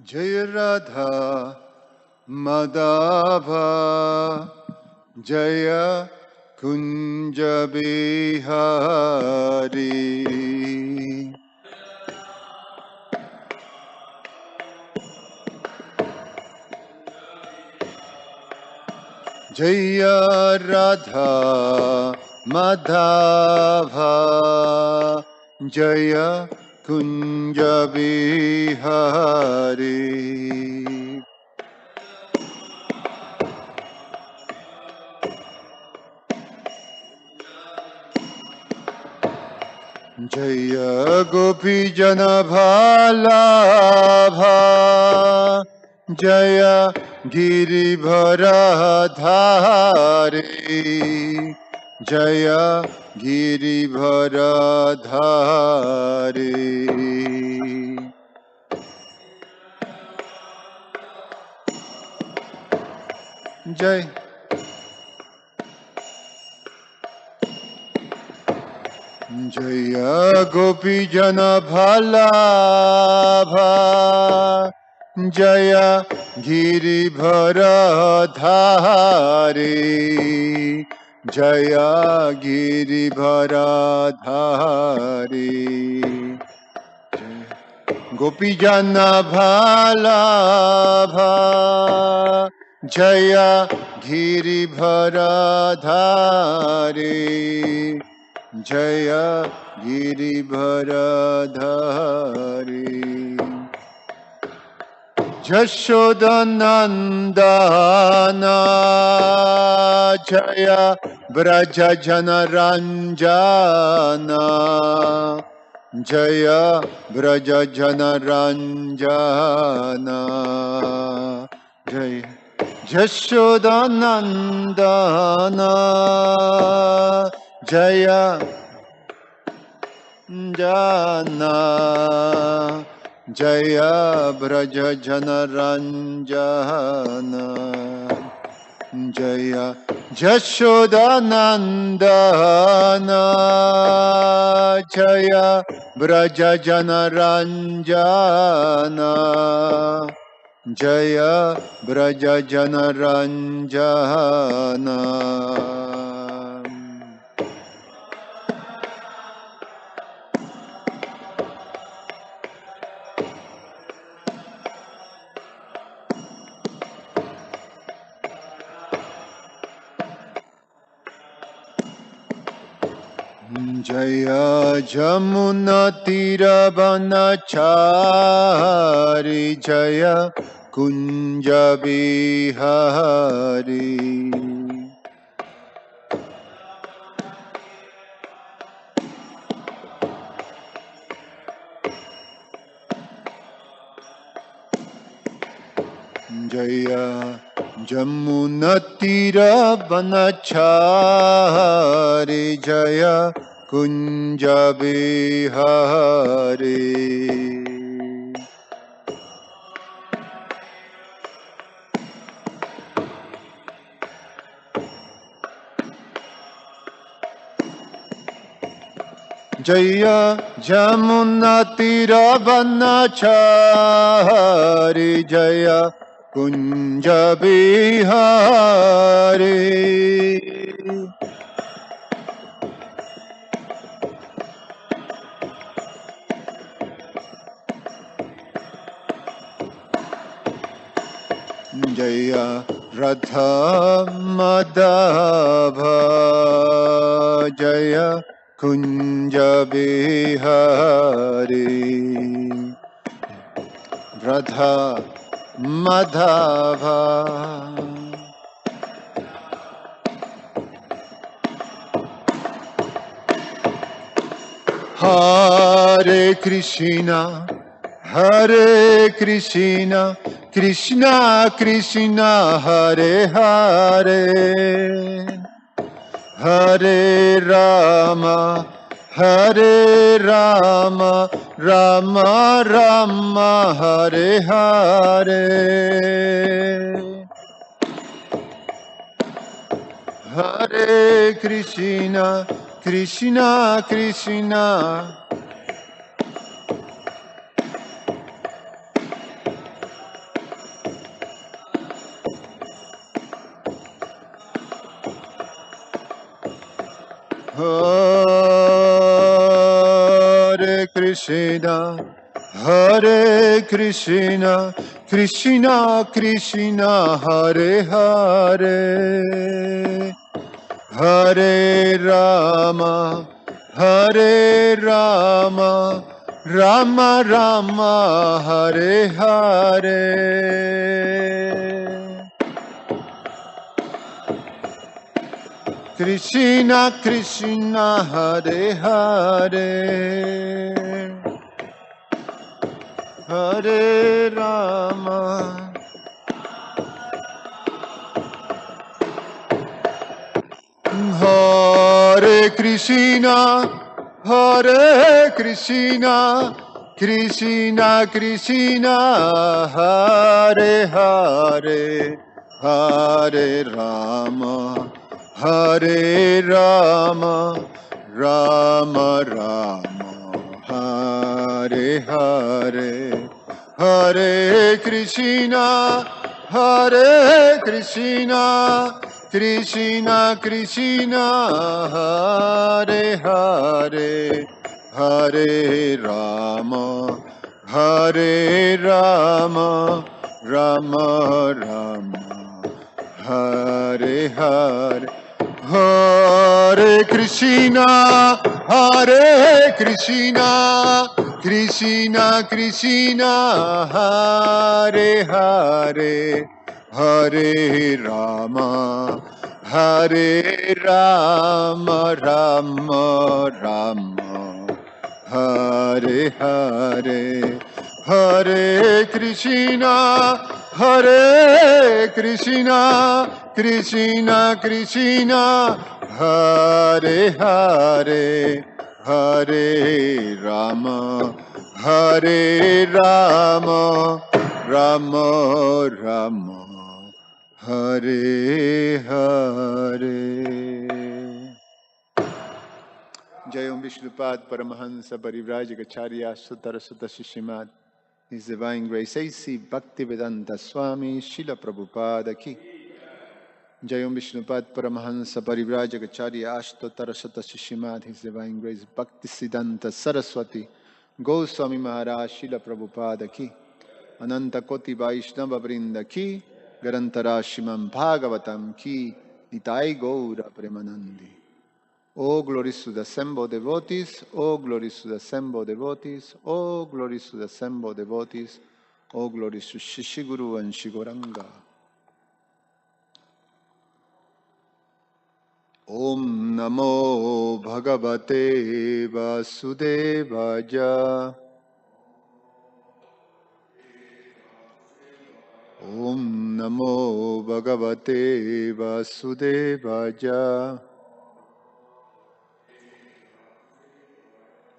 Jaya Radha Madhava Jaya Kunja Bihari Jaya Radha Madhava Jaya Kunja Bihari Jaya Gopi Jana Bhalabha Jaya Giribharadhari Jaya Giribharadhari Jai Jaya Gopi Jana Bhalabha Jaya Giribharadhari Jaya Giribharadhari Gopi Jana Bhalabha Jaya Giribharadhari Jaya Giribharadhari Jashodanandana Jaya Braja Janaranjana Jaya Braja Janaranjana Jaya Jashodanandana Jaya Jana Jaya Braja Janaranjana Jaya Jashodanandana Jaya Braja Janaranjana Jaya Braja Janaranjana Jaya Jamuna Tiravanachari Jaya Kunja Bihari Jaya Jamuna Tiravanachari Jaya Kunja Bihari Jaya Jamuna Tiravanachari Jaya Kunja Bihari Jaya Radha Madhava Jaya Kunja Bihari Radha Madhava Hare Krishna Hare Krishna Krishna Krishna Hare Hare Hare Rama Hare Rama Rama Rama Hare Hare Hare Krishna Krishna Krishna Hare Krishna, Hare Krishna, Krishna Krishna, Hare Hare, Hare Rama, Hare Rama, Rama Rama, Hare Hare. Krishna Krishna, Hare Hare, Hare Rama, Hare Krishna, Hare Krishna, Krishna Krishna, Hare Hare, Hare Rama, Hare Rama, Rama Rama, Hare Hare, Hare Krishna, Hare Krishna, Krishna Krishna, Hare Hare, Hare Rama, Hare Rama, Rama Rama, Hare Hare. Hare Krishna, Hare Krishna, Krishna Krishna, Hare Hare, Hare Rama, Hare Rama, Rama Rama, Hare Hare, Hare Krishna, Hare Krishna, Krishna Krishna, Hare Hare, Hare Rama, Hare Rama, Rama Rama, Hare Hare. Jayam Vishnupad Paramahansa Parivrajagacharya Sutara Sutta Srimad. His Divine Grace A.C. Bhaktivedanta Swami Srila Prabhupada Ki. Jayam Vishnupad Paramahansa Parivrajagacharya Ashtotara Sutta Srimad. His Divine Grace Bhaktisiddhanta Saraswati Goswami Maharaj Srila Prabhupada Ki. Ananta Koti Vaishnava Vrinda Ki. Garantara Shrimad Bhagavatam Ki. Nitai Gaura Premanandi. Oh, glories to the assembled devotees, oh, glories to the assembled devotees, oh, glories to the assembled devotees, oh, glories to Shishiguru and Shigoranga. Om Namo Bhagavate Vasudevaya. Om Namo Bhagavate Vasudevaya.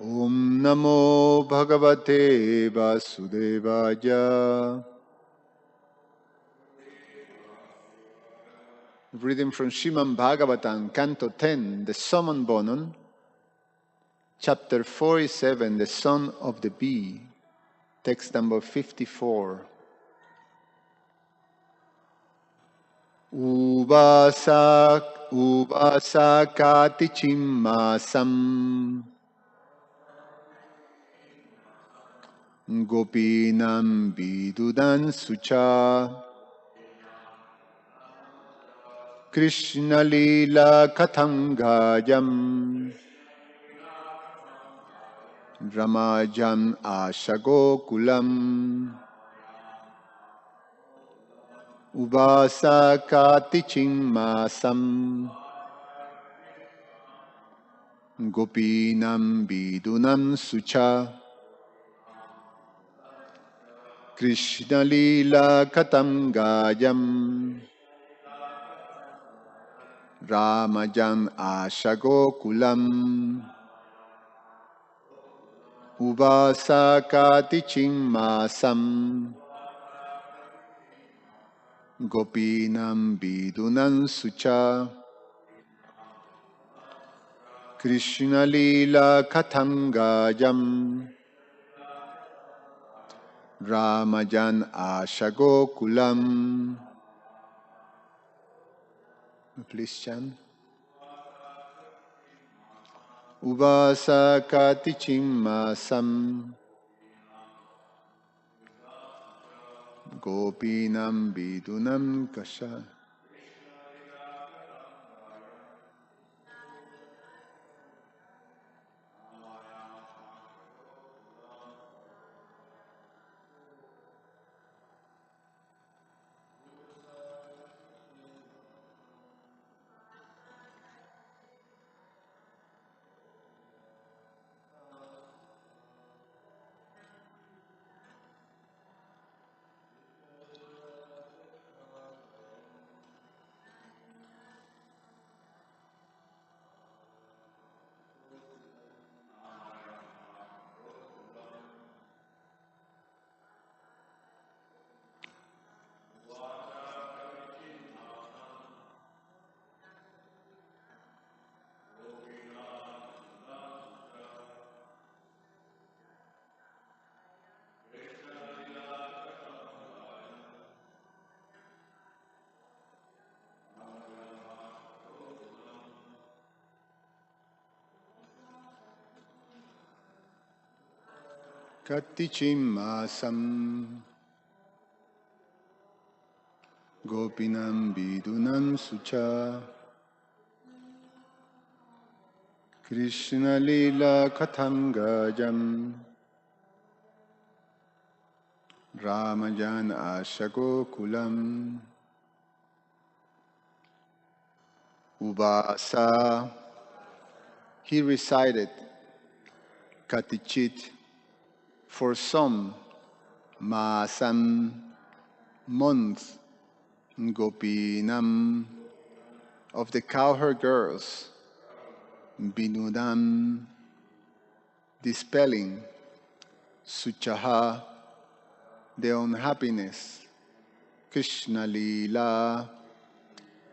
Om Namo Bhagavate Vasudevaya. Reading from Srimad Bhagavatam, Canto 10, the Summon Bonon, Chapter 47, the Son of the Bee, text number 54. Ubasakati chimmasam Gopinam Vidudan Sucha Krishna Lila Katangayam Ramajam Ashagokulam Ubasakati chimmasam Gopinam Vidunam Sucha Krishna Lila Katangayam Ramajam Ashagokulam Ubasakati chimmasam Gopinam Vidunam Sucha Krishna Lila Katangayam Ramajan Ashagokulam. Please chant. Uvasa Katichimmasam Gopinam Vidunam Kasha. Katichimmasam Gopinam Vidunam Sucha Krishna Lila Kathangajam Ramajan Ashagokulam Uvasa. He recited Katichit for some Masam month Gopinam of the cowherd girls Binudam dispelling Suchaha their unhappiness Krishna Lila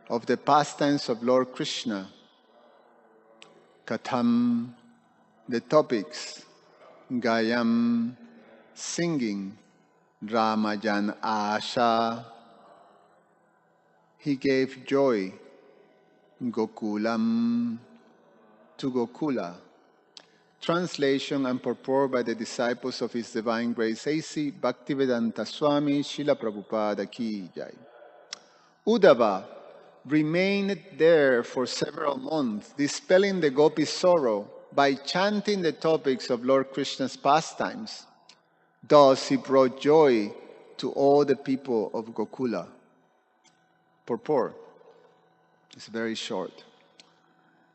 of the pastimes of Lord Krishna Katham the topics Gayam singing Ramajan Asha he gave joy Gokulam to Gokula. Translation and purport by the disciples of His Divine Grace A.C. Bhaktivedanta Swami Srila Prabhupada Ki Jai. Uddhava remained there for several months, dispelling the gopi's sorrow by chanting the topics of Lord Krishna's pastimes. Thus he brought joy to all the people of Gokula. Purport is very short.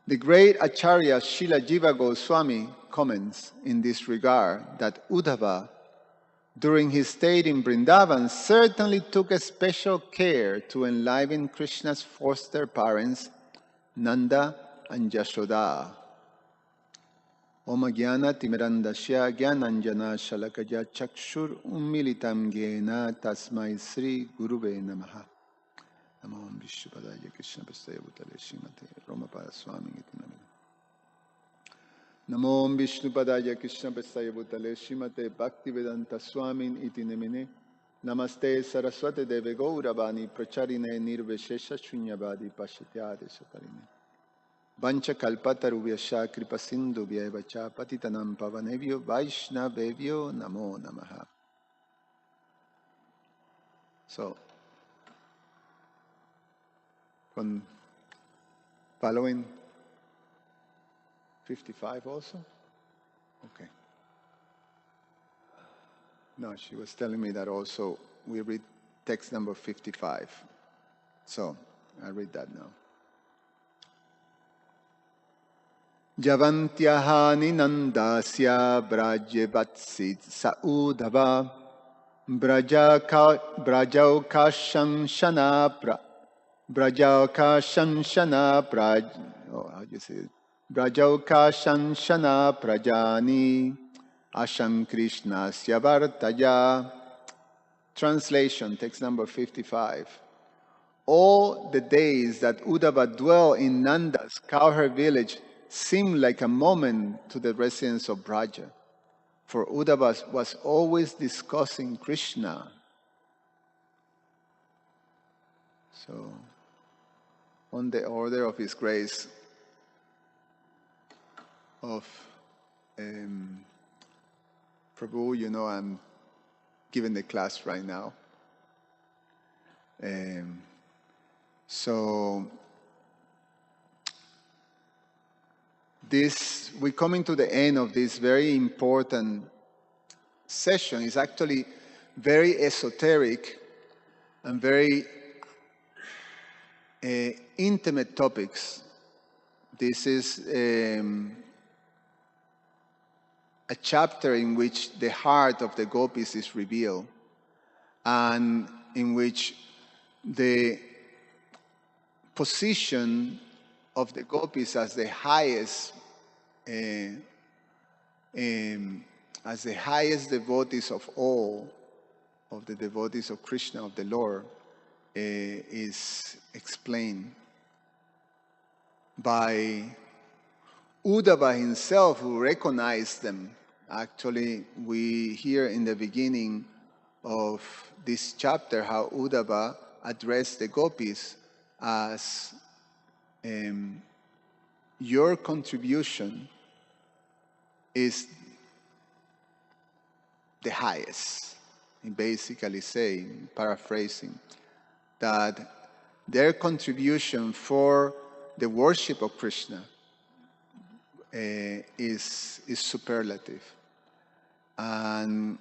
The great Acharya Srila Jiva Goswami comments in this regard that Uddhava, during his stay in Vrindavan, certainly took a special care to enliven Krishna's foster parents, Nanda and Yashoda. Om Jnana Timirandasya Jnananjana Shalakaya Chakshur Ummilitam Jena Tasmai Sri Guruve Namaha. Namo Vishnupadaya Krishna Prasthaya Bhutale Srimate Romapada Swami Iti Namine. Namo Vishnupadaya Krishna Prasthaya Bhutale Srimate Bhaktivedanta Swami Iti Namine. Namaste Saraswate Deve Gauravani Pracharine Nirveshesha Shunyavadi Pashatyade Satarine. Vancha Kalpatarubhyasha Kripasindu Vyaevacha Patitanam Pavanevyo Vaishnavevyo Namo Namaha. So, following 55 also? Okay. No, she was telling me that also we read text number 55. So, I read that now. Javantyahani nandasya brajyavatsit saudhava brajaukasham shana Brajaukashanshana praj. Oh, how do you say it? Brajaukashanshana prajani asham Krishnasya vartaya. Translation, text number 55. All the days that Uddhava dwelt in Nanda's cowherd village seemed like a moment to the residents of Braja, for Uddhava was always discussing Krishna. So, on the order of His grace, of Prabhu. You know, I'm giving the class right now. So we're coming to the end of this very important session. It's actually very esoteric and very intimate topics. This is a chapter in which the heart of the gopis is revealed, and in which the position of the gopis as the highest devotees of all, of the devotees of Krishna, of the Lord, is explained by Uddhava himself, who recognized them. Actually, we hear in the beginning of this chapter how Uddhava addressed the gopis as your contribution is the highest. He basically saying, paraphrasing, that their contribution for the worship of Krishna is superlative. And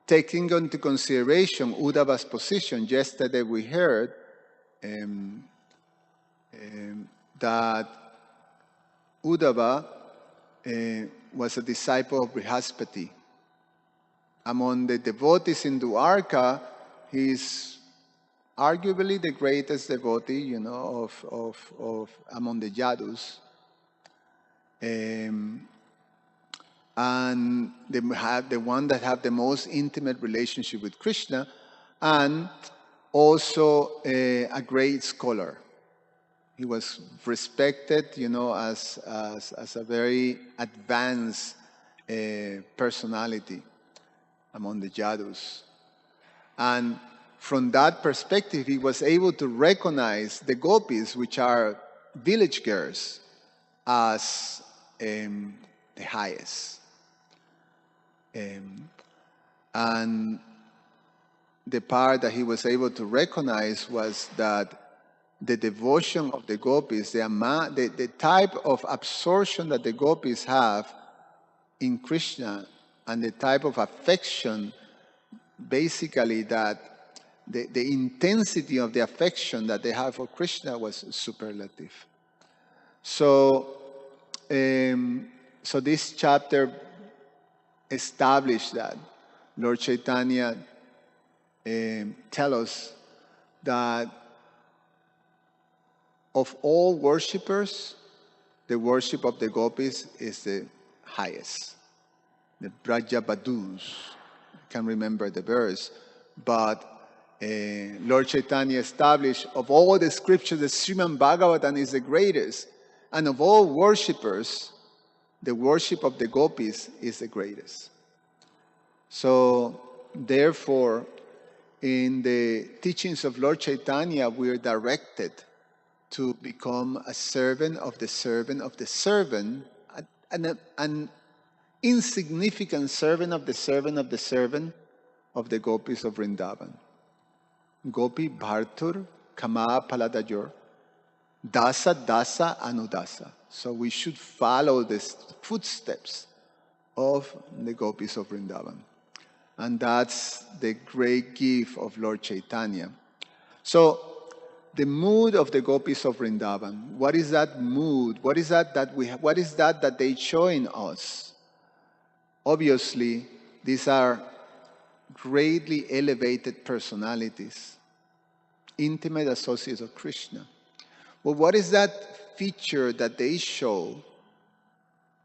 taking into consideration Uddhava's position, yesterday we heard that Uddhava was a disciple of Brihaspati. Among the devotees in Dwarka, he is arguably the greatest devotee, you know, of among the Yadus. And they have the one that have the most intimate relationship with Krishna, and also a great scholar. He was respected, you know, as a very advanced personality among the Yadus. And from that perspective, he was able to recognize the gopis, which are village girls, as the highest. And the part that he was able to recognize was that the devotion of the gopis, the type of absorption that the gopis have in Krishna, and the type of affection, basically, that the intensity of the affection that they have for Krishna was superlative. So this chapter established that. Lord Chaitanya tell us that of all worshippers, the worship of the gopis is the highest. The Brajabadus, I can't remember the verse, but Lord Chaitanya established of all the scriptures, the Srimad Bhagavatam is the greatest. And of all worshippers, the worship of the gopis is the greatest. So, therefore, in the teachings of Lord Chaitanya, we are directed to become a servant of the servant of the servant, an insignificant servant of the servant of the servant of the gopis of Vrindavan. Gopi Bhartur Kama Paladajor Dasa Dasa Anudasa. So we should follow the footsteps of the gopis of Vrindavan. And that's the great gift of Lord Chaitanya. So the mood of the gopis of Vrindavan, what is that mood? What is that that they show in us? Obviously, these are greatly elevated personalities, intimate associates of Krishna. Well, what is that feature that they show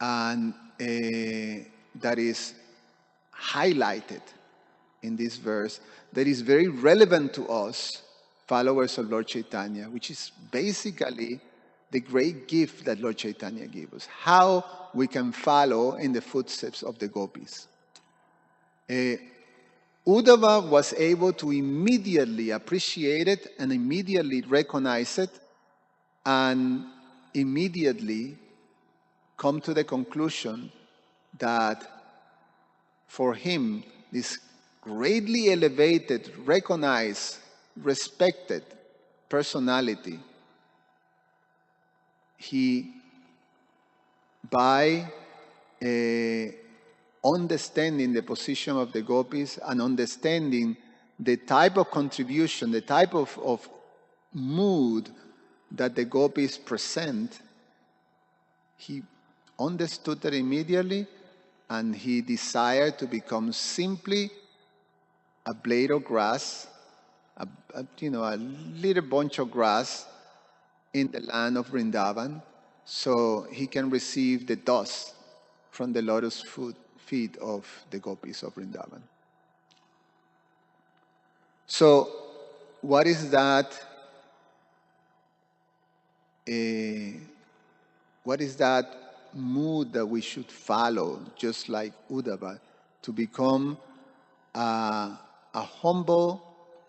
and that is highlighted in this verse that is very relevant to us, followers of Lord Chaitanya, which is basically the great gift that Lord Chaitanya gave us, how we can follow in the footsteps of the gopis. Uddhava was able to immediately appreciate it and immediately recognize it and immediately come to the conclusion that for him, this greatly elevated, recognized, respected personality, he, by understanding the position of the gopis and understanding the type of contribution, the type of mood that the gopis present, he understood that immediately, and he desired to become simply a blade of grass, a little bunch of grass in the land of Vrindavan, so he can receive the dust from the lotus feet of the gopis of Vrindavan. So, what is that? What is that mood that we should follow, just like Uddhava, to become a humble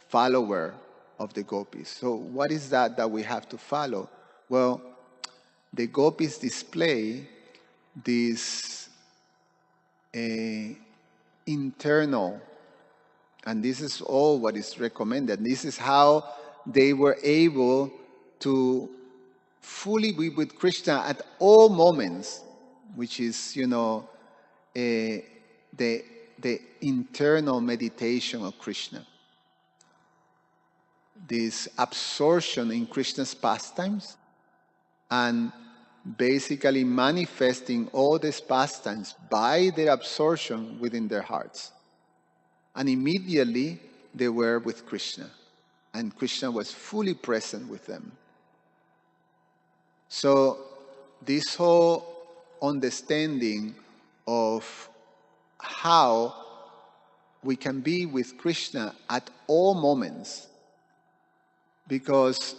follower of the gopis? So, what is that we have to follow? Well, the gopis display this internal, and this is all what is recommended. This is how they were able to fully be with Krishna at all moments, which is, the internal meditation of Krishna. This absorption in Krishna's pastimes and basically manifesting all these pastimes by their absorption within their hearts. And immediately they were with Krishna, and Krishna was fully present with them. So this whole understanding of how we can be with Krishna at all moments, because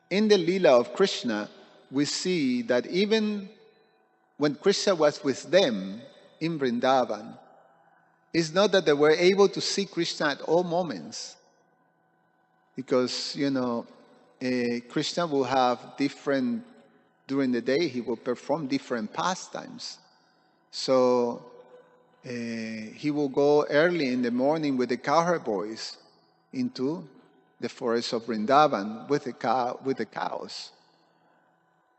in the Leela of Krishna, we see that even when Krishna was with them in Vrindavan, it's not that they were able to see Krishna at all moments, because, Krishna will have different, during the day, he will perform different pastimes. So he will go early in the morning with the cowherd boys into the forest of Vrindavan with the cows.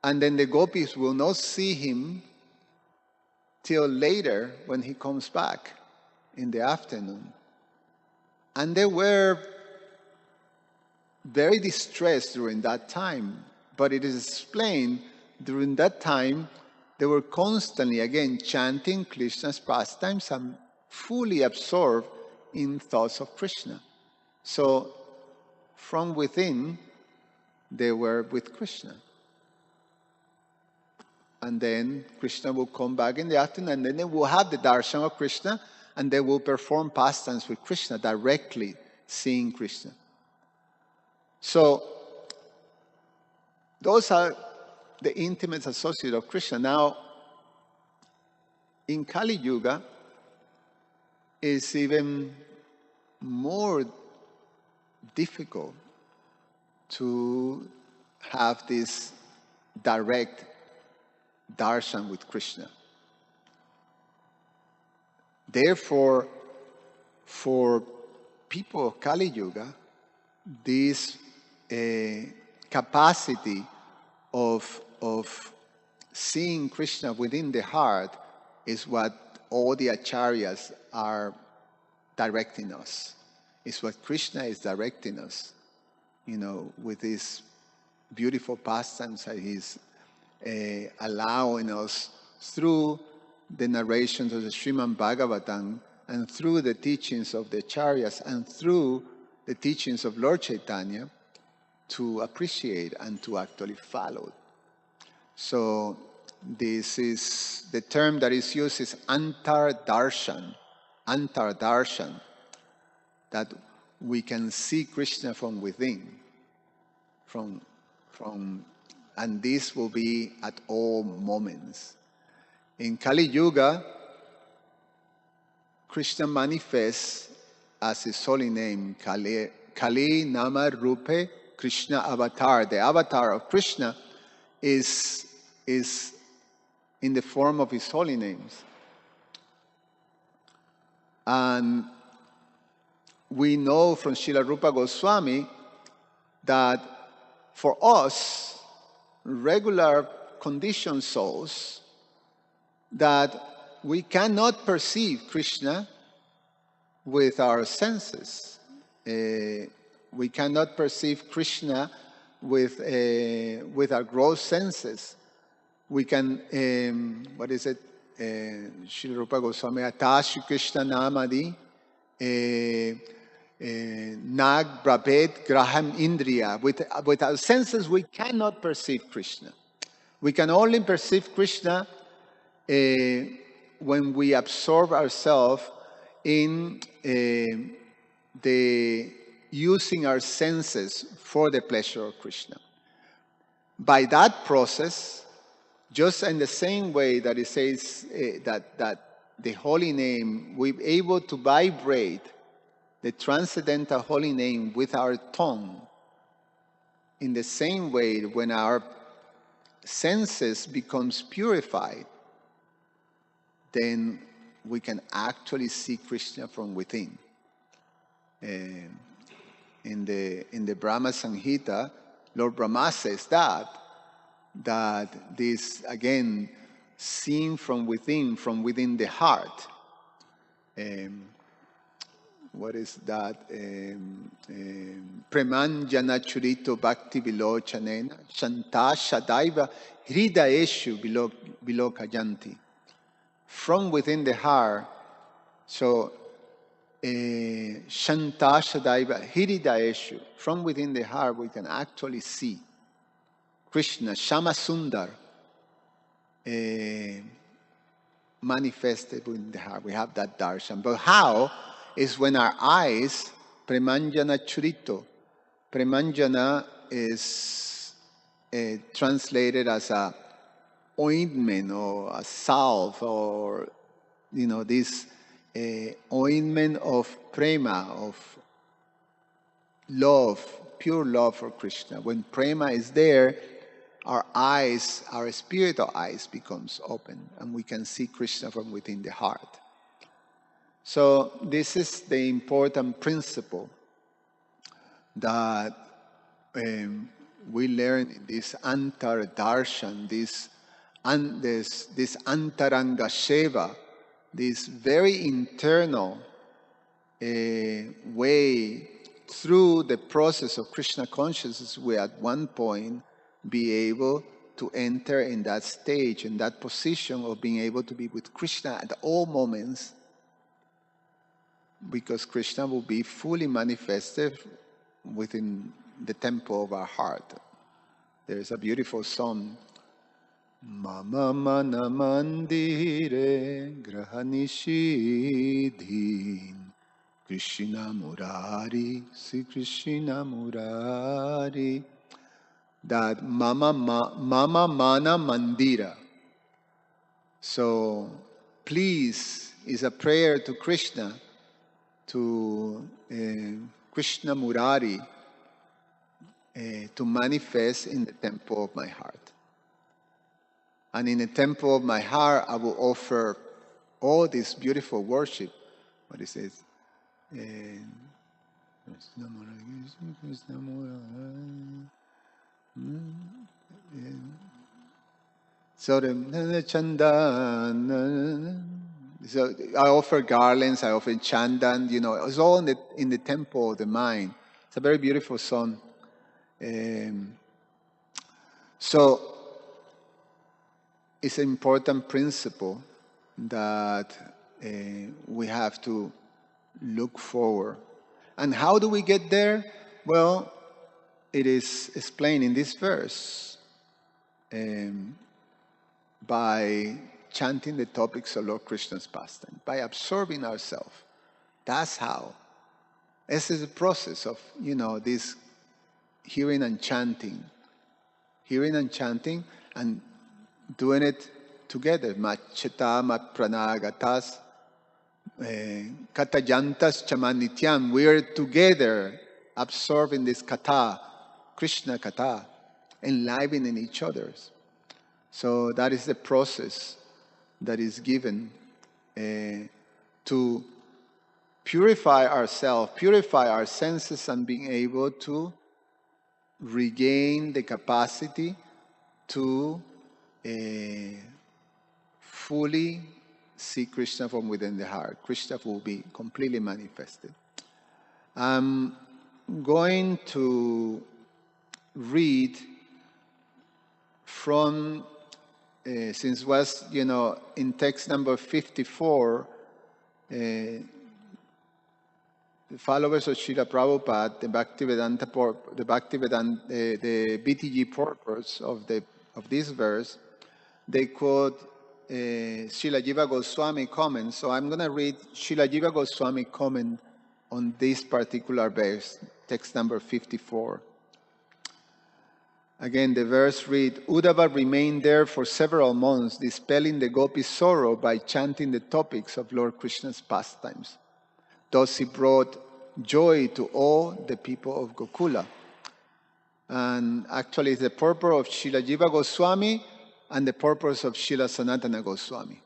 And then the gopis will not see him till later when he comes back in the afternoon. And they were very distressed during that time. But it is explained during that time they were constantly, again, chanting Krishna's pastimes and fully absorbed in thoughts of Krishna. So from within, they were with Krishna. And then Krishna will come back in the afternoon, and then they will have the darshan of Krishna, and they will perform pastimes with Krishna, directly seeing Krishna. So those are the intimate associates of Krishna. Now, in Kali Yuga, it's even more difficult to have this direct darshan with Krishna. Therefore, for people of Kali Yuga, this capacity of seeing Krishna within the heart is what all the acharyas are directing us. It's what Krishna is directing us, with these beautiful pastimes that he's allowing us through the narrations of the Srimad Bhagavatam, and through the teachings of the acharyas, and through the teachings of Lord Chaitanya, to appreciate and to actually follow. So this is the term that is used is antar darshan, that we can see Krishna from within, and this will be at all moments. In Kali Yuga, Krishna manifests as his holy name, Kali Nama Rupe Krishna Avatar. The avatar of Krishna is in the form of his holy names. And we know from Srila Rupa Goswami that for us, regular conditioned souls, that we cannot perceive Krishna with our senses. We cannot perceive Krishna with our gross senses. We can, Srila Rupa Goswami, Atashi Krishna Namadi, Nag Brabhet Graham Indriya. With our senses, we cannot perceive Krishna. We can only perceive Krishna when we absorb ourselves in the using our senses for the pleasure of Krishna. By that process, just in the same way that it says that the holy name, we're able to vibrate the transcendental holy name with our tongue. In the same way, when our senses becomes purified, then we can actually see Krishna from within. In the Brahma Samhita, Lord Brahma says that this, again, seen from within the heart. What is that? Premanjana churito bhakti vilochanena shanta shadaiva hridayeshu vilokajanti. From within the heart, so shanta shadaiva hridayeshu. From within the heart, we can actually see Krishna, Shama Sundar, manifested in the heart. We have that darshan. But how is when our eyes, premanjana churito. Premanjana is translated as a ointment or a salve, or, this ointment of prema, of love, pure love for Krishna. When prema is there, our eyes, our spiritual eyes becomes open, and we can see Krishna from within the heart. So this is the important principle that we learn in this Antar Darshan, this Antaranga Seva, this very internal way through the process of Krishna consciousness. We at one point be able to enter in that stage, in that position of being able to be with Krishna at all moments, because Krishna will be fully manifested within the temple of our heart. There's a beautiful song, Mama Mana Mandire Grahanishidhin Krishna Murari, Sri Krishna Murari. That Mama Mana Mandira. So please is a prayer to Krishna, to Krishna Murari, to manifest in the temple of my heart. And in the temple of my heart, I will offer all this beautiful worship. What it says? Krishna Murari, Krishna Murari. So the chandan. So I offer garlands, I offer chandan. It's all in the temple of the mind. It's a very beautiful song. So it's an important principle that we have to look forward. And how do we get there? Well, it is explained in this verse by chanting the topics of Lord Krishna's pastime, by absorbing ourselves. That's how. This is the process of, this hearing and chanting, and doing it together. Macheta mat pranagatas katajantas chamanityam. We are together absorbing this kata, Krishna kata, enlivening each other's. So that is the process that is given to purify ourselves, purify our senses, and being able to regain the capacity to fully see Krishna from within the heart. Krishna will be completely manifested. I'm going to read from, since was, in text number 54, the followers of Srila Prabhupada, the BTG purpose of this verse, they quote Srila Jiva Goswami comment. So I'm going to read Srila Jiva Goswami comment on this particular verse, text number 54. Again, the verse reads, Uddhava remained there for several months, dispelling the gopis' sorrow by chanting the topics of Lord Krishna's pastimes. Thus he brought joy to all the people of Gokula. And actually it's the purpose of Srila Jiva Goswami and the purpose of Srila Sanatana Goswami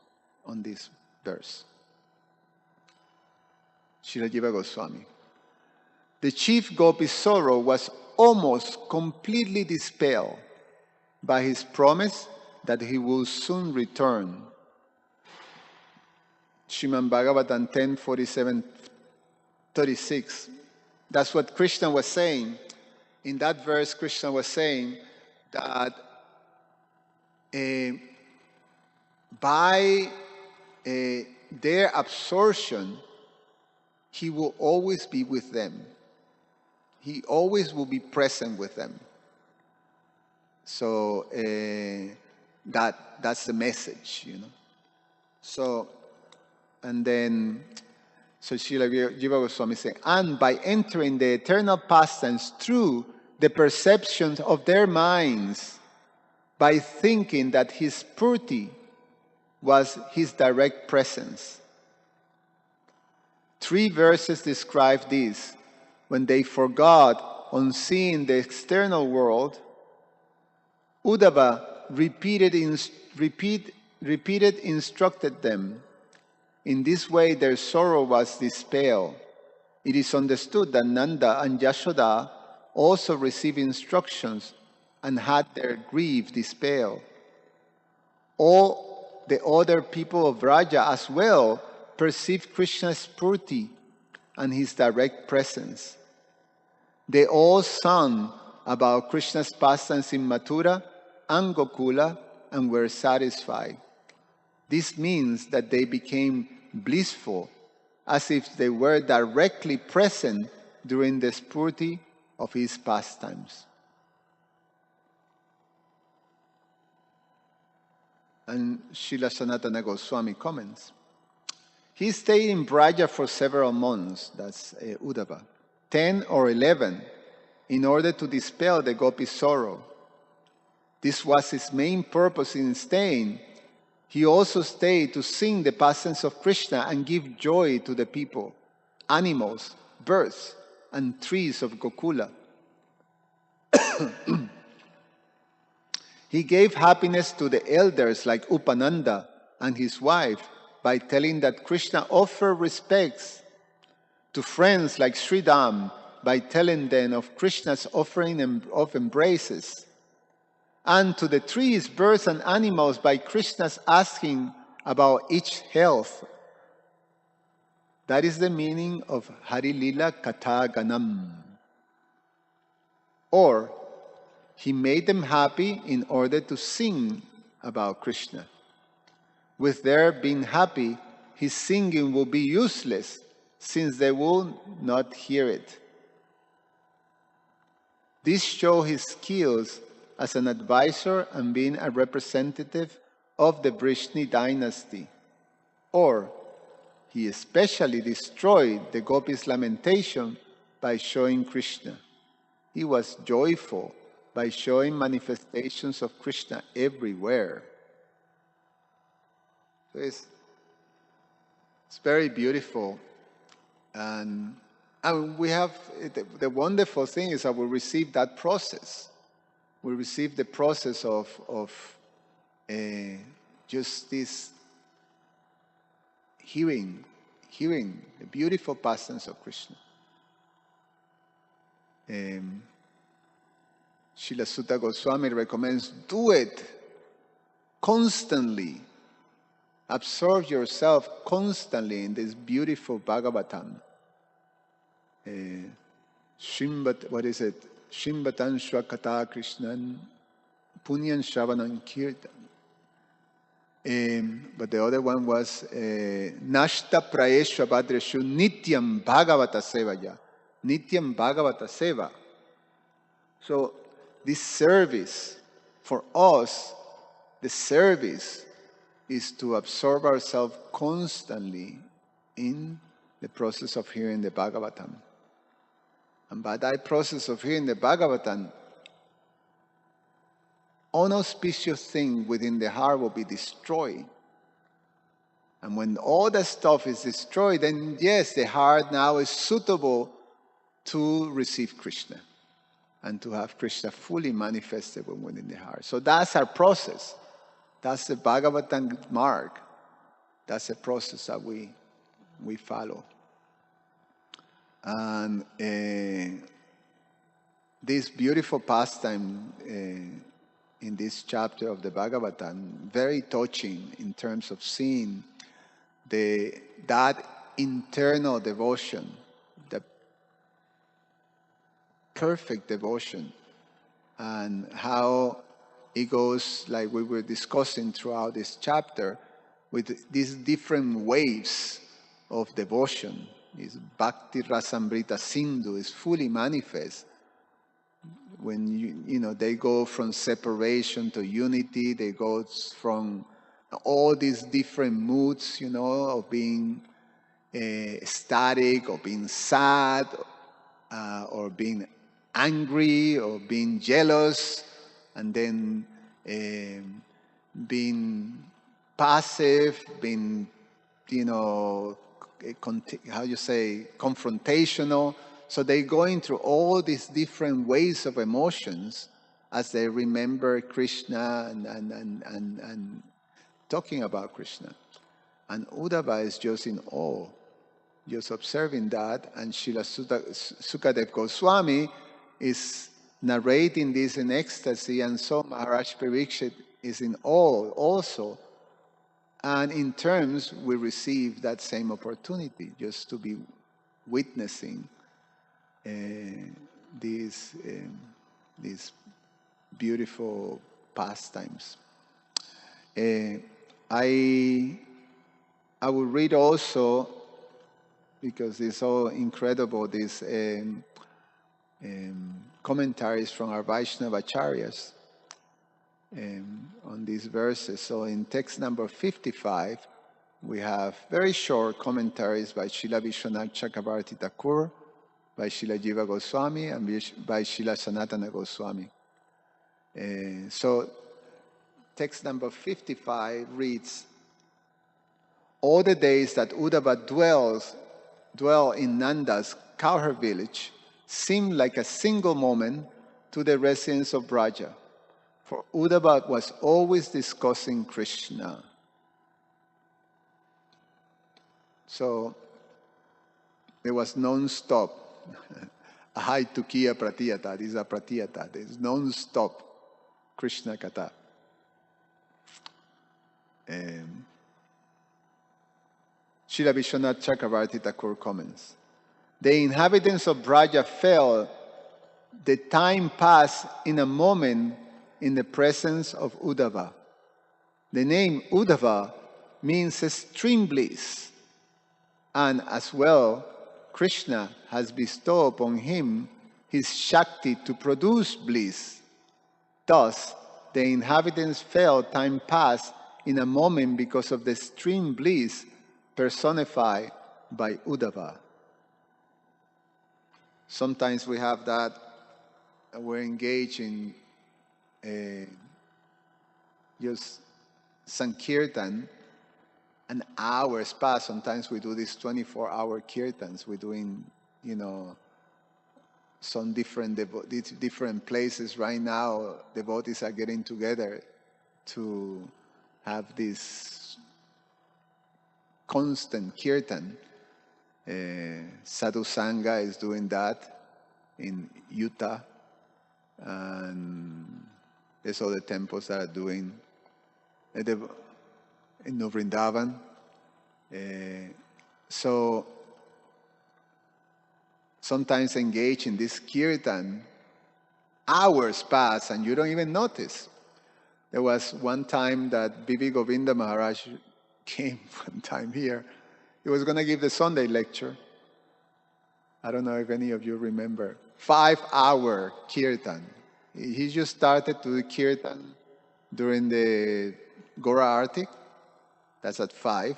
on this verse. Srila Jiva Goswami. The chief gopi's sorrow was almost completely dispelled by his promise that he will soon return. Srimad Bhagavatam 10:47-36. That's what Krishna was saying. In that verse, Krishna was saying that by their absorption, he will always be with them. He always will be present with them. So that's the message, So, and then, so Srila Jiva Goswami saying, and by entering the eternal pastimes through the perceptions of their minds, by thinking that his purity was his direct presence. 3 verses describe this. When they forgot on seeing the external world, Uddhava repeated instructed them. In this way their sorrow was dispelled. It is understood that Nanda and Yashoda also received instructions and had their grief dispelled. All the other people of Vraja as well perceived Krishna's purity and his direct presence. They all sung about Krishna's pastimes in Mathura and Gokula and were satisfied. This means that they became blissful, as if they were directly present during the purity of his pastimes. And Srila Sanatana Goswami comments, he stayed in Braja for several months, that's Uddhava, 10 or 11, in order to dispel the gopi's sorrow. This was his main purpose in staying. He also stayed to sing the pastimes of Krishna and give joy to the people, animals, birds, and trees of Gokula. He gave happiness to the elders like Upananda and his wife by telling that Krishna offered respects to friends like Sridham by telling them of Krishna's offering of embraces, and to the trees, birds, and animals by Krishna's asking about each health. That is the meaning of Hari Lila Katha Ganam. Or, he made them happy in order to sing about Krishna. With their being happy, his singing will be useless, since they will not hear it. This shows his skills as an advisor and being a representative of the Vrishni dynasty. Or, he especially destroyed the gopis' lamentation by showing Krishna. He was joyful by showing manifestations of Krishna everywhere. So it's very beautiful. And we have, the wonderful thing is that we receive that process. We receive the process of just this hearing the beautiful pastimes of Krishna. Srila Sutta Goswami recommends, do it constantly. Absorb yourself constantly in this beautiful Bhagavatam. What is it? Shimbatan Shwakata Krishnan Punyan Shravanam Kirtan. But the other one was Nashta Prayeshwa Bhadreshu Nityam Bhagavata Sevaya. Nityam Bhagavata Seva. So this service, for us, the service is to absorb ourselves constantly in the process of hearing the Bhagavatam. And by that process of hearing the Bhagavatam, unauspicious thing within the heart will be destroyed. And when all that stuff is destroyed, then yes, the heart now is suitable to receive Krishna and to have Krishna fully manifested within the heart. So that's our process. That's the Bhagavatam mark. That's the process that we follow. And this beautiful pastime in this chapter of the Bhagavatam, very touching in terms of seeing that internal devotion, the perfect devotion, and how it goes, like we were discussing throughout this chapter, with these different waves of devotion. This Bhakti Rasamrita Sindhu is fully manifest. When they go from separation to unity, they go from all these different moods, of being ecstatic, or being sad, or being angry, or being jealous, and then being passive, being, confrontational. So they're going through all these different ways of emotions as they remember Krishna and talking about Krishna. And Uddhava is just in awe, just observing that. And Srila Sukadev Goswami is narrating this in ecstasy, and so Maharaj Parikshit is in awe also. And in terms, we receive that same opportunity, just to be witnessing these beautiful pastimes. I will read also, because it's so incredible, these commentaries from our Vaishnava Acharyas on these verses. So in text number 55, we have very short commentaries by Srila Vishwanath Chakravarti Thakur, by Srila Jiva Goswami, and by Srila Sanatana Goswami. So text number 55 reads, all the days that Uddhava dwell in Nanda's cowherd village seemed like a single moment to the residents of Braja. For Uddhava was always discussing Krishna. So there was non-stop. Ahai tukiya pratiyata. This is a pratiyata. There is non-stop Krishna kata. Srila Vishwanath Chakravarti Thakur comments, the inhabitants of Braja felt the time passed in a moment in the presence of Uddhava. The name Uddhava means extreme bliss, and as well, Krishna has bestowed upon him his Shakti to produce bliss. Thus, the inhabitants felt time pass in a moment because of the extreme bliss personified by Uddhava. Sometimes we have that, we're engaged in just Sankirtan, an hour's pass. Sometimes we do these 24-hour kirtans. We're doing, some different places right now. Devotees are getting together to have this constant kirtan. Sadhu Sangha is doing that in Utah, and there's other temples that are doing in Vrindavan. So sometimes engage in this kirtan, hours pass and you don't even notice. There was one time that Bibi Govinda Maharaj came one time here. He was going to give the Sunday lecture. I don't know if any of you remember. 5-hour kirtan. He just started to do kirtan during the Gora Artik. That's at 5.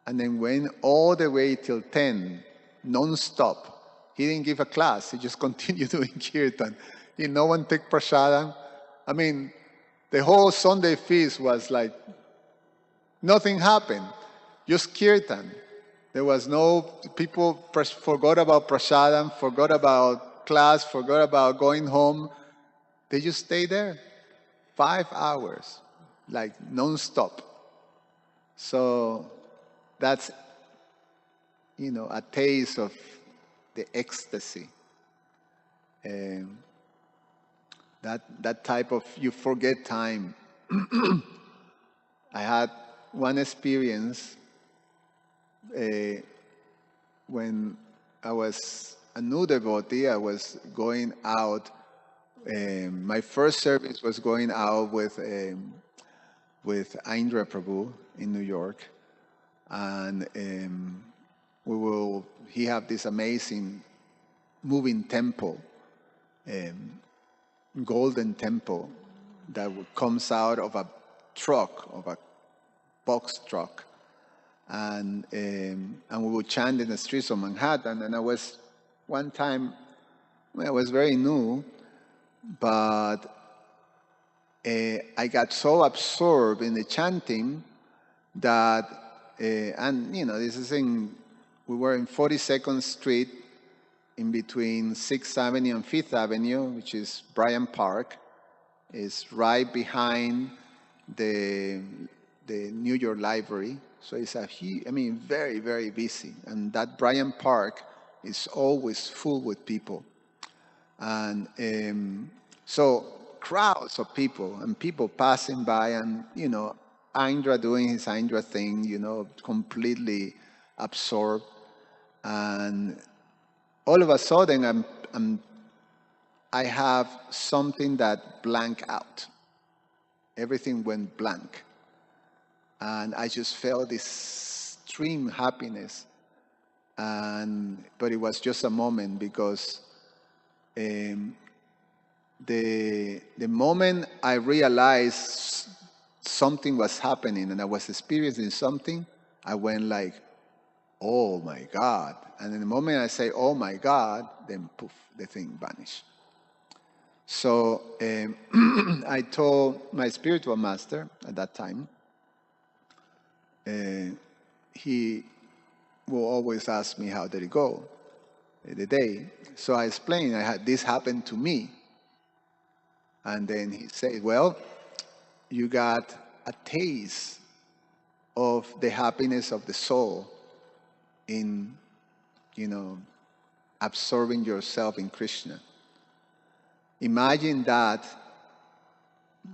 And then went all the way till 10, non-stop. He didn't give a class. He just continued doing kirtan. No one took prasadam. I mean, the whole Sunday feast was like, nothing happened. Just kirtan. There was no, people forgot about prasadam, forgot about class, forgot about going home. They just stayed there. 5 hours, like non-stop. So that's, a taste of the ecstasy. That type of, you forget time. I had one experience when I was a new devotee. I was going out. My first service was going out with Indra Prabhu in New York, and he had this amazing moving temple, golden temple that comes out of a truck, of a box truck. And we would chant in the streets of Manhattan. And one time, I was very new, but I got so absorbed in the chanting that, we were in 42nd Street, in between 6th Avenue and 5th Avenue, which is Bryant Park. It's right behind the New York Library. So it's very, very busy. And that Bryant Park is always full with people. And so crowds of people, and people passing by, and, Indra doing his Indra thing, completely absorbed. And all of a sudden, I have something that blank out. Everything went blank. And I just felt this extreme happiness. But it was just a moment, because the moment I realized something was happening and I was experiencing something, I went like, oh my God. And in the moment I say, oh my God, then poof, the thing vanished. So I told my spiritual master at that time, he will always ask me, how did it go, the day? So I explained, this happened to me. And then he said, well, you got a taste of the happiness of the soul in, absorbing yourself in Krishna. Imagine that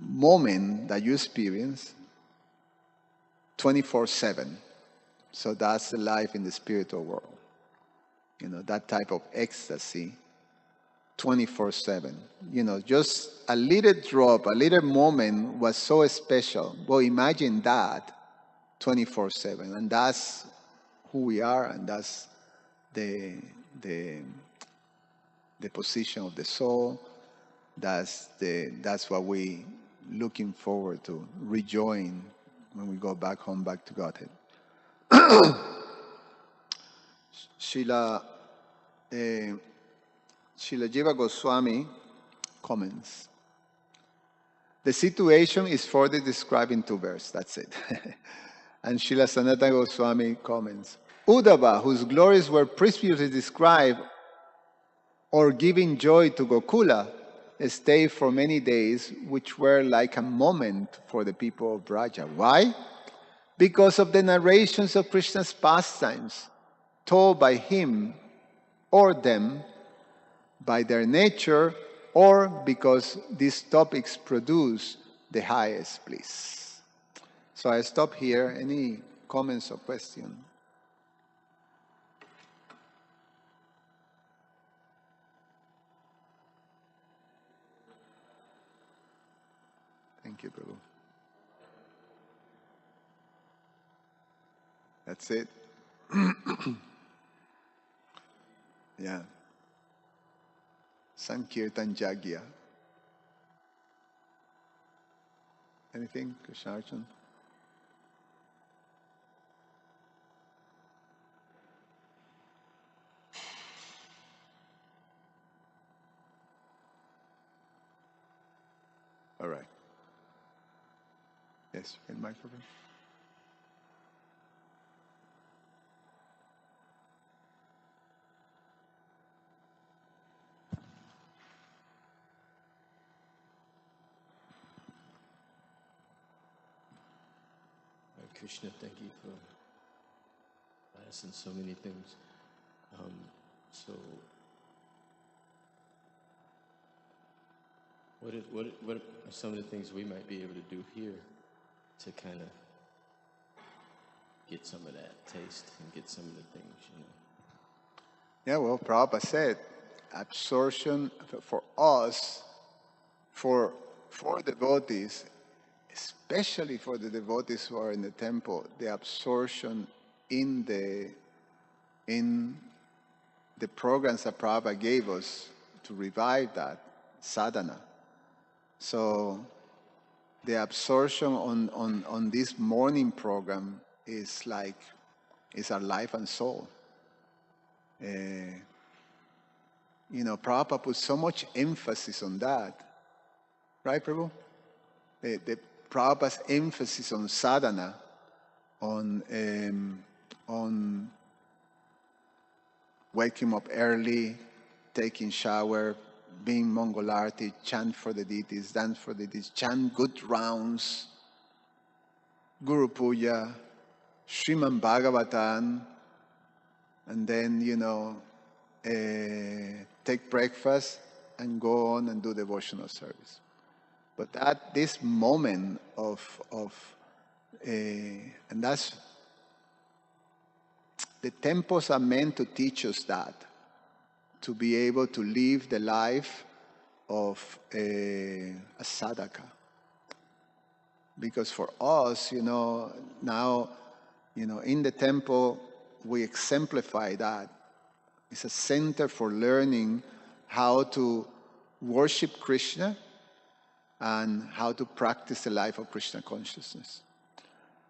moment that you experience 24/7. So that's the life in the spiritual world. That type of ecstasy, 24/7. Just a little drop, a little moment was so special. Well, imagine that 24/7. And that's who we are, and that's the position of the soul. That's what we looking forward to, rejoin when we go back home, back to Godhead. Srila Jiva Goswami comments. The situation is further described in 2 verses. That's it. And Srila Sanatana Goswami comments. Uddhava, whose glories were previously described, or giving joy to Gokula, stayed for many days, which were like a moment for the people of Braja. Why? Because of the narrations of Krishna's pastimes told by him or them by their nature, or because these topics produce the highest bliss. So I stop here. Any comments or questions? Thank you, Prabhu. That's it. Yeah. Sankirtan Jagya. Anything, Krishnarjan? All right. Yes, in microphone. Krishna, thank you for asking so many things. So, what are some of the things we might be able to do here to kind of get some of that taste and get some of the things, you know? Yeah, well, Prabhupada said, absorption for us, for devotees, especially for the devotees who are in the temple, the absorption in the programs that Prabhupada gave us to revive that sadhana. So the absorption on this morning program is our life and soul. Prabhupada put so much emphasis on that. Right, Prabhu? The Prabhupada's emphasis on sadhana, on waking up early, taking shower, being Mangalarti, chant for the deities, dance for the deities, chant good rounds, Guru Puja, Srimad Bhagavatam, and then, take breakfast and go on and do devotional service. But at this moment and that's, the temples are meant to teach us that, to be able to live the life of a sadhaka. Because for us, now, in the temple, we exemplify that. It's a center for learning how to worship Krishna and how to practice the life of Krishna consciousness.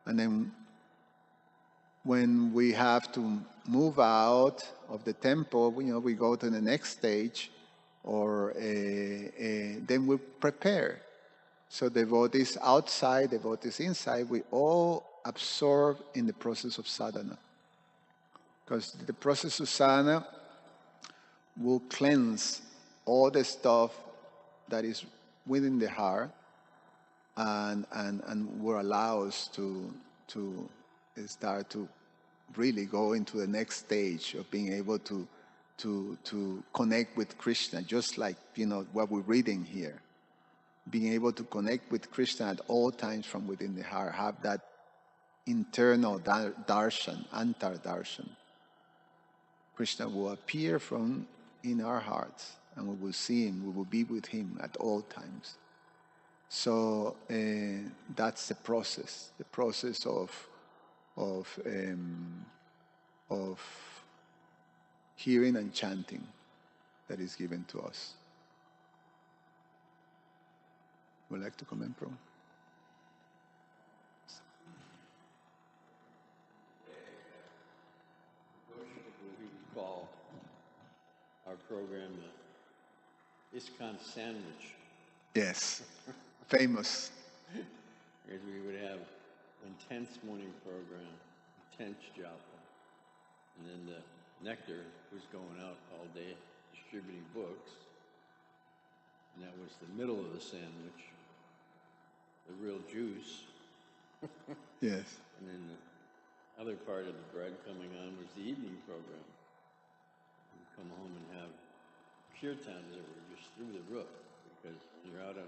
And then when we have to move out of the temple, we go to the next stage, or then we prepare. So devotees outside, devotees inside, we all absorb in the process of sadhana. Because the process of sadhana will cleanse all the stuff that is within the heart, and will allow us to start to really go into the next stage of being able to connect with Krishna, just like what we're reading here. Being able to connect with Krishna at all times from within the heart, have that internal darshan, antar darshan. Krishna will appear from in our hearts, and we will see him, we will be with him at all times. So that's the process of hearing and chanting that is given to us. Would like to comment, Bro? We would call our program the ISKCON sandwich. Yes, famous. As we would have intense morning program, intense japa, and then the nectar was going out all day distributing books. And that was the middle of the sandwich, the real juice. Yes. And then the other part of the bread coming on was the evening program. You'd come home and have kirtans that were just through the roof, because when you're out on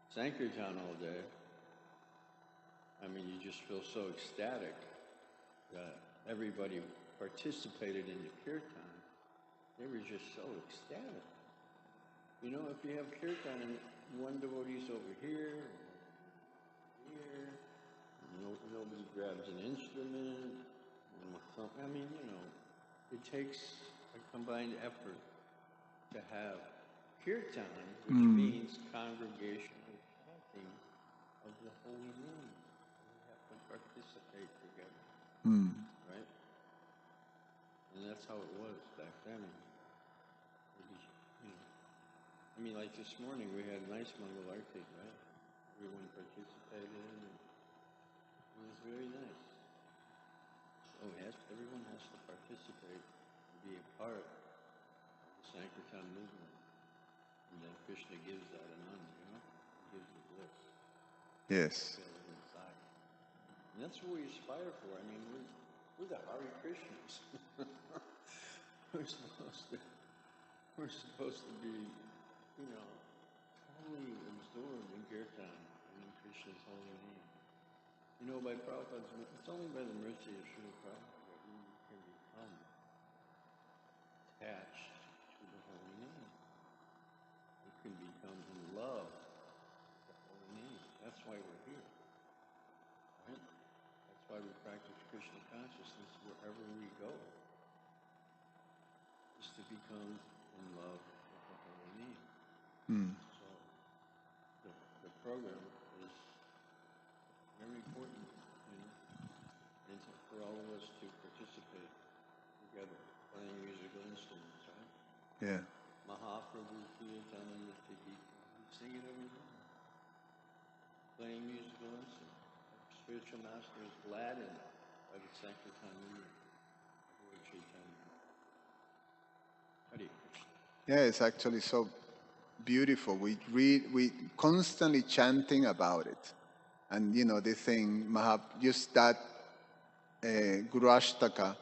Sankirtan all day, I mean, you just feel so ecstatic that everybody participated in the kirtan. They were just so ecstatic. You know, if you have kirtan and one devotee's over here, nobody grabs an instrument, I mean, you know, it takes a combined effort to have kirtan, which means congregational chanting of the holy name. We have to participate together, right? And that's how it was back then. You know, I mean, like this morning, we had a nice Mangal Arti, right? Everyone participated, and it was very nice. So everyone has to participate and be a part of the Sankirtan movement. And then Krishna gives that anand, you know? He gives the bliss. Yes. Feels inside. And that's what we aspire for. I mean, we're the Hare Krishnas. we're supposed to be, you know, totally absorbed in kirtan and in Krishna's holy name. You know, by Prabhupada's, it's only by the mercy of Srila Prabhupada that we can become attached to the holy name. We can become in love with the holy name. That's why we're here. Right? That's why we practice Krishna consciousness wherever we go. Is to become in love with the holy name. So the program is very important, you know, and for all of us to participate together, playing musical instruments, right? Yeah. Mahaprabhu Kirtanam Nitya Gita. We sing it every day. Playing musical instruments. Our spiritual master is gladdened by the Sankirtan music of Lord Chaitanya. Hare Krishna. Yeah, it's actually so beautiful. We constantly chanting about it. And, you know, they think, just that Guru Ashtaka,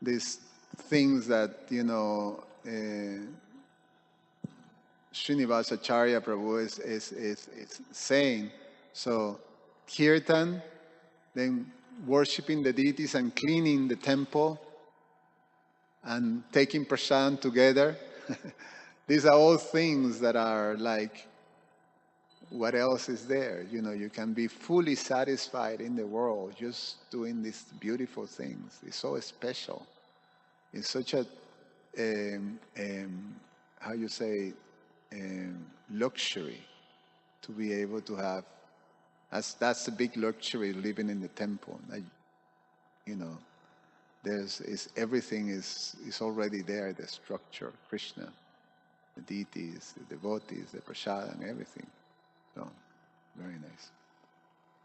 these things that, you know, Srinivasacharya Prabhu is saying. So, kirtan, then worshipping the deities and cleaning the temple, and taking prasad together. These are all things that are like, what else is there? You know, you can be fully satisfied in the world just doing these beautiful things. It's so special. It's such a, how you say, luxury to be able to have. That's a big luxury living in the temple. Like, you know, everything is already there. The structure, Krishna, the deities, the devotees, the prasad, and everything. So, very nice.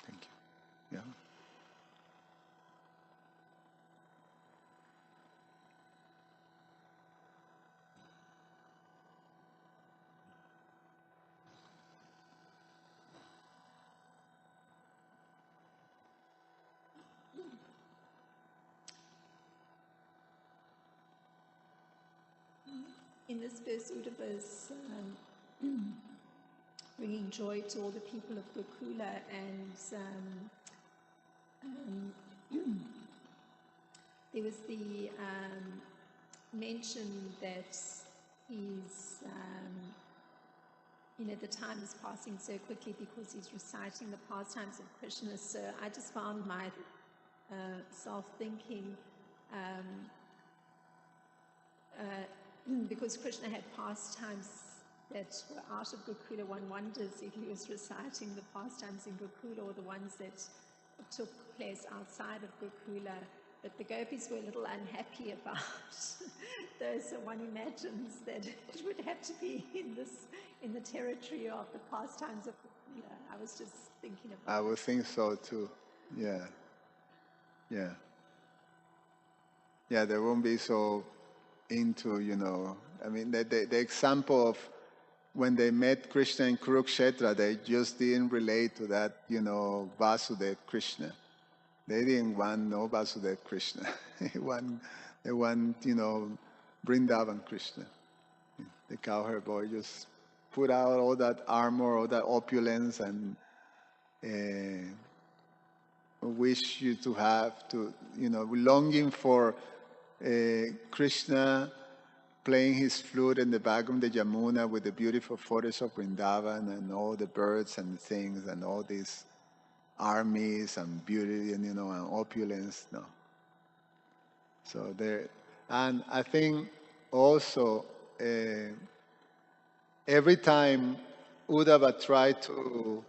Thank you. Yeah. In this verse, Uddhava is bringing joy to all the people of Gokula, and there was the mention that he's, the time is passing so quickly because he's reciting the pastimes of Krishna. So I just found myself thinking, because Krishna had pastimes that were out of Gokula, one wonders if he was reciting the pastimes in Gokula or the ones that took place outside of Gokula. But the gopis were a little unhappy about those, so one imagines that it would have to be in the territory of the pastimes of Gokula. I was just thinking about I would think so too. Yeah. Yeah. Yeah, they won't be so into, I mean, the example of, when they met Krishna in Kurukshetra, they just didn't relate to that, Vasudev Krishna. They didn't want no Vasudev Krishna. they want, Vrindavan Krishna. The cowherd boy just put out all that armor, all that opulence, and wish you to have to, longing for Krishna playing his flute in the back of the Yamuna with the beautiful photos of Vrindavan and all the birds and things and all these armies and beauty and, and opulence. No. So there, and I think also every time Uddhava tried to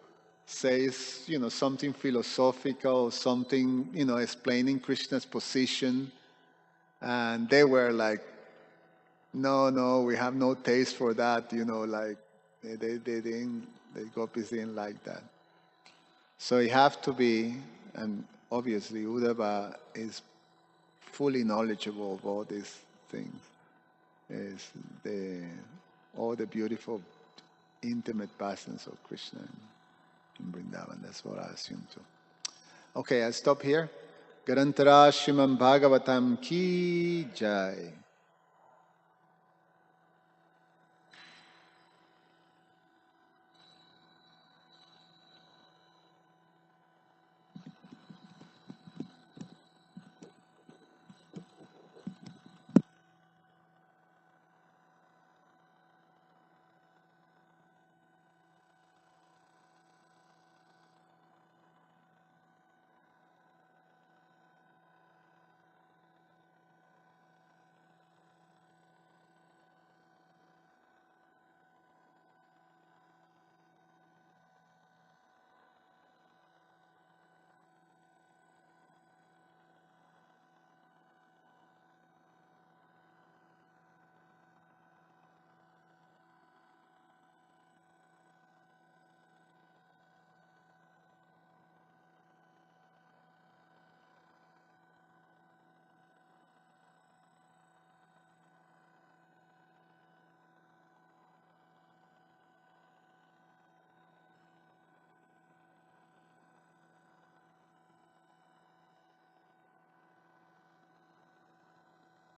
say, something philosophical, something, explaining Krishna's position, and they were like, no, we have no taste for that, like they didn't, the gopis didn't like that. So it have to be, and obviously Uddhava is fully knowledgeable of all these things. Is all the beautiful, intimate passions of Krishna in Vrindavan. That's what I assume too. Okay, I stop here. Garantara Srimad Bhagavatam ki jai.